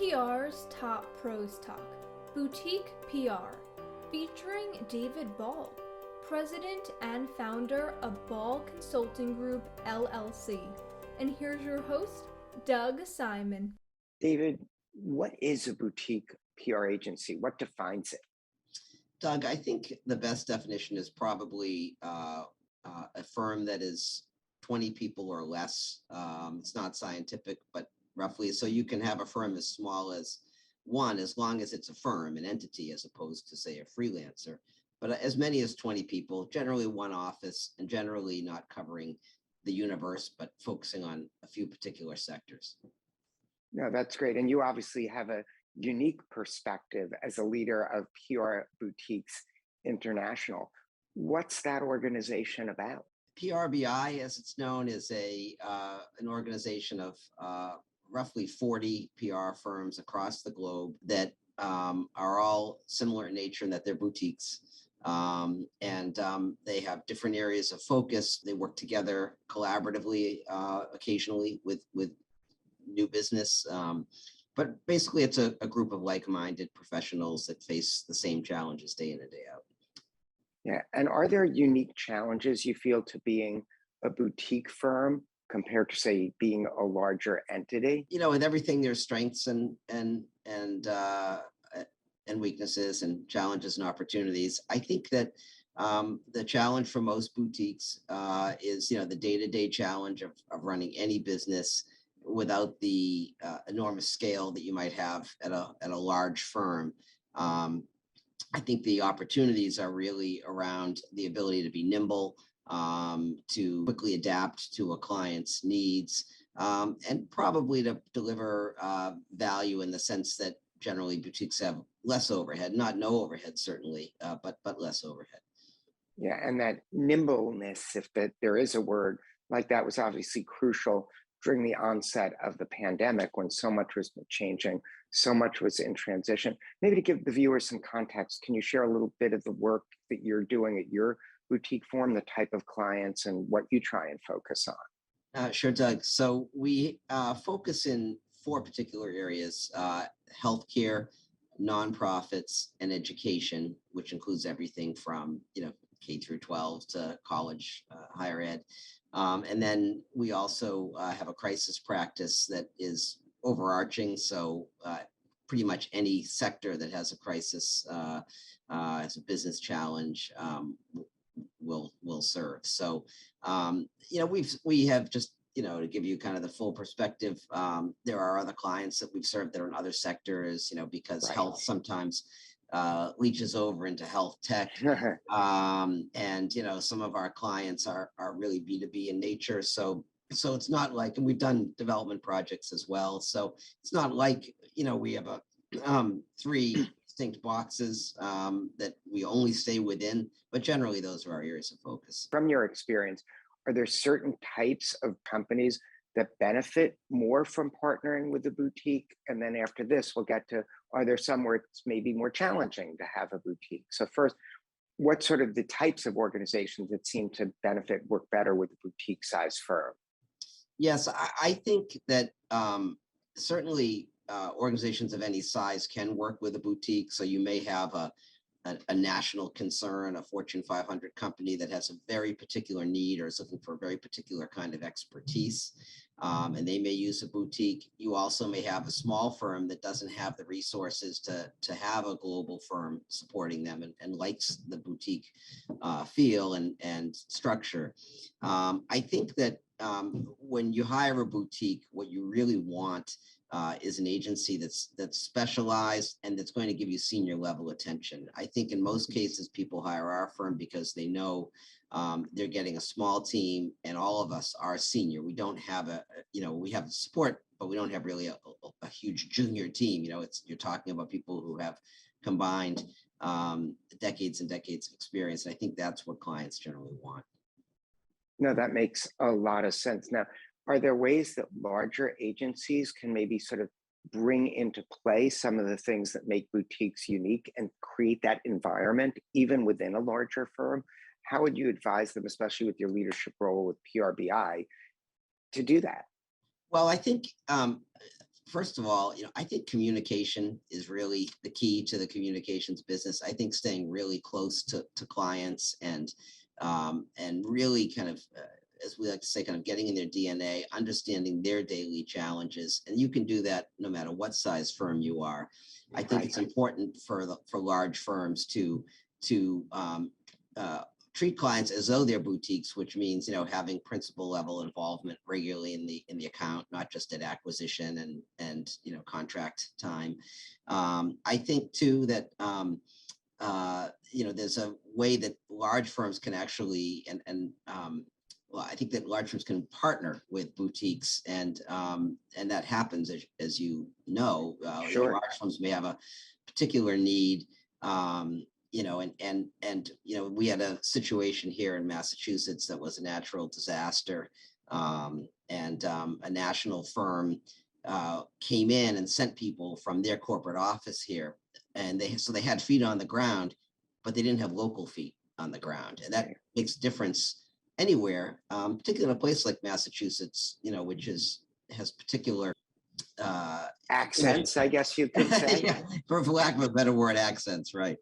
PR's Top Pros Talk, Boutique PR, featuring David Ball, President and founder of Ball Consulting Group, LLC. And here's your host, Doug Simon. David, what is a boutique PR agency? What defines it? Doug, I think the best definition is probably a firm that is 20 people or less. It's not scientific, but roughly. So you can have a firm as small as one, as long as it's a firm, an entity, as opposed to, say, a freelancer. But as many as 20 people, generally one office, and generally not covering the universe, but focusing on a few particular sectors. No, that's great. And you obviously have a unique perspective as a leader of PR Boutiques International. What's that organization about? PRBI, as it's known, is an organization of roughly 40 PR firms across the globe that are all similar in nature in that they're boutiques. They have different areas of focus. They work together collaboratively, occasionally with new business. But basically, it's a group of like-minded professionals that face the same challenges day in and day out. Yeah. And are there unique challenges you feel to being a boutique firm compared to, say, being a larger entity? You know, with everything, there's strengths and weaknesses and challenges and opportunities. I think that the challenge for most boutiques is, the day-to-day challenge of running any business without the enormous scale that you might have at a large firm. I think the opportunities are really around the ability to be nimble, to quickly adapt to a client's needs, and probably to deliver value in the sense that generally boutiques have less overhead, not no overhead certainly, but less overhead. Yeah, and that nimbleness, if there is a word like that, was obviously crucial during the onset of the pandemic when so much was changing, so much was in transition. Maybe to give the viewers some context, can you share a little bit of the work that you're doing at your boutique firm, the type of clients and what you try and focus on? Sure, Doug. So we focus in 4 particular areas: healthcare, nonprofits, and education, which includes everything from K through 12 to college, higher ed. And then we also have a crisis practice that is overarching. So pretty much any sector that has a crisis as a business challenge will serve. So we have just to give you kind of the full perspective, there are other clients that we've served that are in other sectors, because Right. health sometimes leaches over into health tech. And some of our clients are really B2B in nature. So it's not like, and we've done development projects as well. So it's not like, we have 3 distinct boxes that we only stay within, but generally those are our areas of focus. From your experience, are there certain types of companies that benefit more from partnering with a boutique? And then after this, we'll get to, are there some where it's maybe more challenging to have a boutique? So first, what sort of the types of organizations that seem to benefit work better with a boutique size firm? Yes, I think that certainly organizations of any size can work with a boutique. So you may have a national concern, a Fortune 500 company that has a very particular need or is looking for a very particular kind of expertise, and they may use a boutique. You also may have a small firm that doesn't have the resources to have a global firm supporting them and likes the boutique feel and structure. I think that when you hire a boutique, what you really want is an agency that's specialized and that's going to give you senior level attention. I think in most cases, people hire our firm because they know they're getting a small team, and all of us are senior. We don't have we have support, but we don't have really a huge junior team. You're talking about people who have combined decades and decades of experience. And I think that's what clients generally want. No, that makes a lot of sense. Now, are there ways that larger agencies can maybe sort of bring into play some of the things that make boutiques unique and create that environment even within a larger firm? How would you advise them, especially with your leadership role with PRBI, to do that? Well, I think first of all, I think communication is really the key to the communications business. I think staying really close to clients and really kind of, as we like to say, kind of getting in their DNA, understanding their daily challenges. And you can do that no matter what size firm you are. I think it's important for large firms to treat clients as though they're boutiques, which means, having principal level involvement regularly in the account, not just at acquisition and contract time. I think too that there's a way that large firms can actually well, I think that large firms can partner with boutiques, and that happens as you know. Sure. Large firms may have a particular need. We had a situation here in Massachusetts that was a natural disaster, and a national firm came in and sent people from their corporate office here, and they had feet on the ground, but they didn't have local feet on the ground, and that makes a difference anywhere, particularly in a place like Massachusetts, which has particular accents, I guess you could say. Yeah, for lack of a better word, accents, right?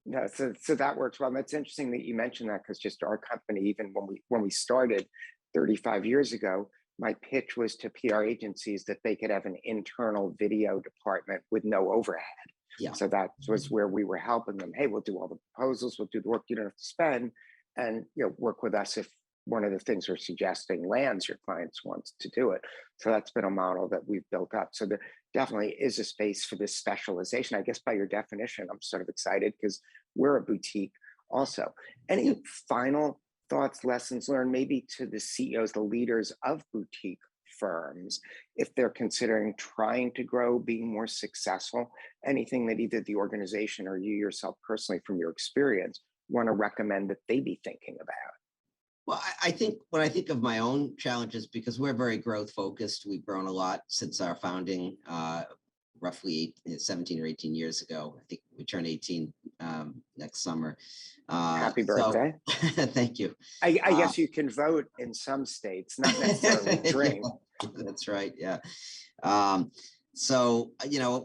No, so that works well. And it's interesting that you mentioned that, because just our company, even when we started 35 years ago, my pitch was to PR agencies that they could have an internal video department with no overhead. Yeah. So that was where we were helping them. Hey, we'll do all the proposals, we'll do the work you don't have to spend, and work with us if one of the things we're suggesting lands, your clients wants to do it. So that's been a model that we've built up. So there definitely is a space for this specialization. I guess by your definition, I'm sort of excited because we're a boutique also. Any final thoughts, lessons learned, maybe to the CEOs, the leaders of boutique firms, if they're considering trying to grow, being more successful? Anything that either the organization or you yourself personally, from your experience, want to recommend that they be thinking about? Well, I think when I think of my own challenges, because we're very growth focused, we've grown a lot since our founding, roughly 17 or 18 years ago. I think we turn 18 next summer. Happy birthday. Thank you. I guess you can vote in some states, not necessarily drink. That's right. Yeah.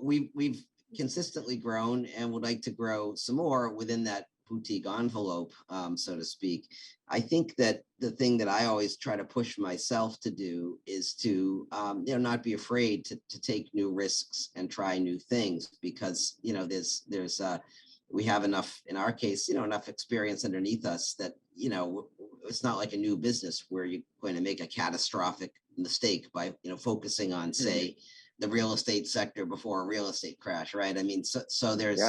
We've consistently grown and would like to grow some more within that boutique envelope, so to speak. I think that the thing that I always try to push myself to do is to, not be afraid to take new risks and try new things, because, we have enough, in our case, enough experience underneath us that, it's not like a new business where you're going to make a catastrophic mistake by, focusing on, say, the real estate sector before a real estate crash, right? I mean, so there's,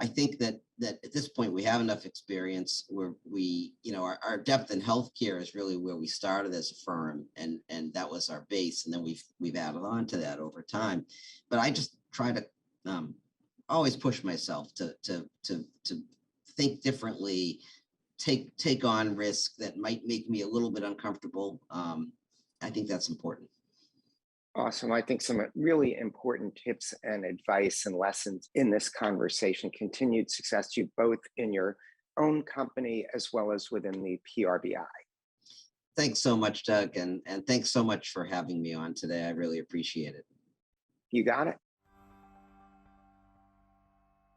I think that at this point we have enough experience where we, our depth in healthcare is really where we started as a firm, and that was our base, and then we've added on to that over time. But I just try to always push myself to think differently, take on risk that might make me a little bit uncomfortable. I think that's important. Awesome. I think some really important tips and advice and lessons in this conversation. Continued success to you both in your own company as well as within the PRBI. Thanks so much, Doug. And thanks so much for having me on today. I really appreciate it. You got it.